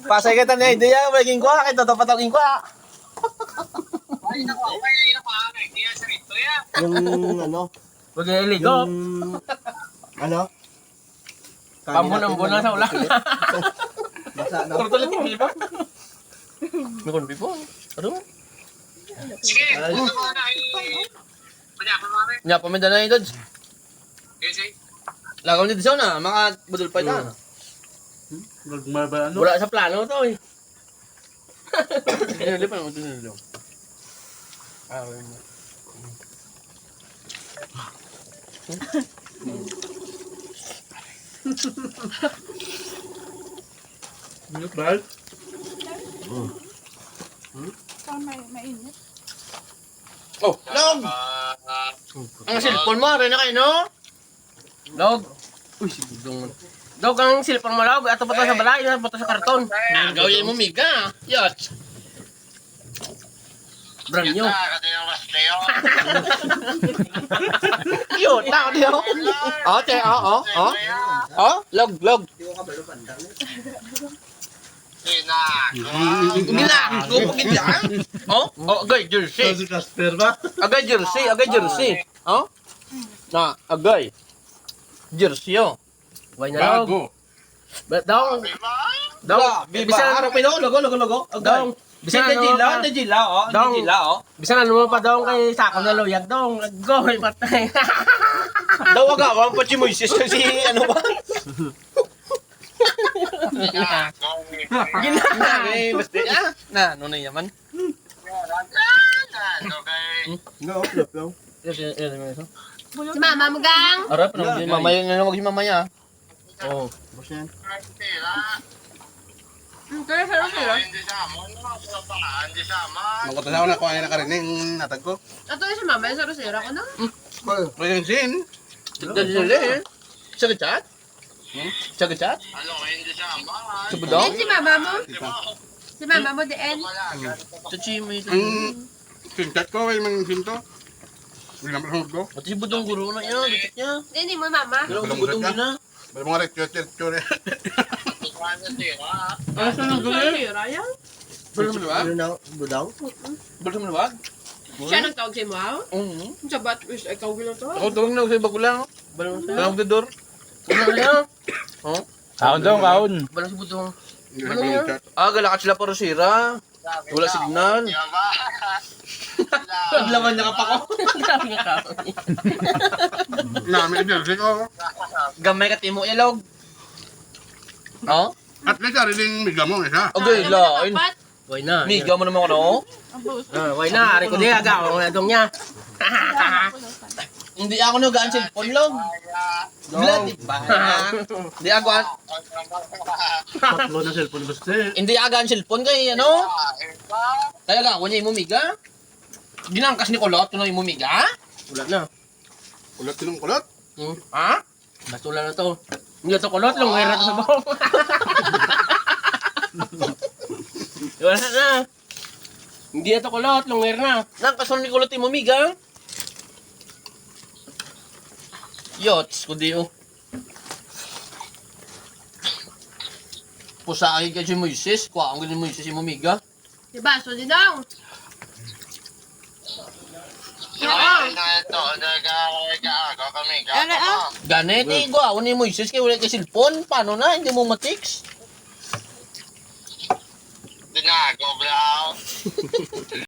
Pasay kita na idea, maging kwa, kaya tatapat ang kwa. Ay, nako, kaya inapahanay. Kaya sa rito yan. Yung ano, Huwag yung iligo. ano? Pambunang-bunang sa ulan. Basa na. Tuloy mo, di ba? May kunbi po. Ano? Sige, gusto mo na Manyapan mo kami. Nya, paminda na yung Dodge. Kasi, Lagaw nito siya na, mga budol pa ita. Ano? Wala sa plano to eh. Hindi pa naman ito nilo. Milk bal? Mainit. Oh, Log! Ang cellphone mo, rin na kayo, no? Log! Uy, si Budong. Log, ang cellphone mo, Log. Ato pa to sa balay, ato pa to sa karton. Nagaw yan mo, Miga. Yot! Brand new. kasi yung mas kayo. Yun, tao niyo. Oh, te, oh. Oh, log. Hindi na, gupagin yan. Oh, agay, jersey. Si Casper ba? Agay, jersey. Oh? Na, agay. Jersey, oh. Why na, log? Daw, bisan Araw pa yun, logo. daw, bisan ano, bisan ano mo pa daw kay Sako na loyag daw, agoy, patay. Daw agawang pa si Moises kasi ano ba? Ginagay, basta na, ano na yaman? No, flip lang. Si Mama mo gang. Arap, mamaya na lang, wag si mamaya. Oh. Boss yan. Kaya saro. Hindi sama. Magkatasaw na kung ano nakarinig natag ko. Ato si Mama, saro ko na. Pwede sin. Tignan nila eh. Sa gachat? Sa gachat? Ano, hindi sama. Sa budong? Si Mama mo. Si Mama mo, diin. Sa chimay. Ang sintat ko, ay mga sinto. Hindi naman ang ko. At si budong guro na yan, gachat niya. Hindi mo, Mama. Pero ang budong din na. May mga rekyo-rekyo. Ah, saan ang gawin? Ryan? Balo mo luwag? Ano na, budang? Balo mo luwag? Siya nagtawag sa mo, ha? Oo. Sa bat, ikaw gila to. Ako tawag na ako sa iba ko lang. Balo mo sa'yo. Balo mo dodor. Balo mo niya. Oh? Kaon daw, kaon. Balo si budong. Hindi naman ang chat. Ah, galakat sila para sira. Wala signal. Paglaman niya ka pa ko. Grabe nga ka. Namin jersey ko. Gamay ka timo ilog. Oh? At least ariling miga mo isa. Okay, lain. Dapat. Why na? Miga mo naman ako, no? Why na? Ari ko di aga. Ang nadong niya. Hindi ako nagaan cellphone, log. Blood, di ba? Hindi ako Tatlo na cellphone gusto eh. hindi agaan cellphone kay ano? Kaya ga ako niya imumiga. Ginangkas ni Kulot, tuloy imumiga. Wala na. Kulot sinong kulot. Ha? Basta wala na to. Hindi to Kulot, lang wala to sa bawang. Wala na. Hindi to Kulot, lang wala na. Nangkason ni Kulot imumiga. Yots, kundi oh. Pusa ay kay si Moises, kuha ang ganyan Moises imumiga. Diba, so din daw. Ano, ah? Ganit eh, kuha ni Moises kay wala kay cellphone. Paano na? Hindi mo matix. Tinago, bra.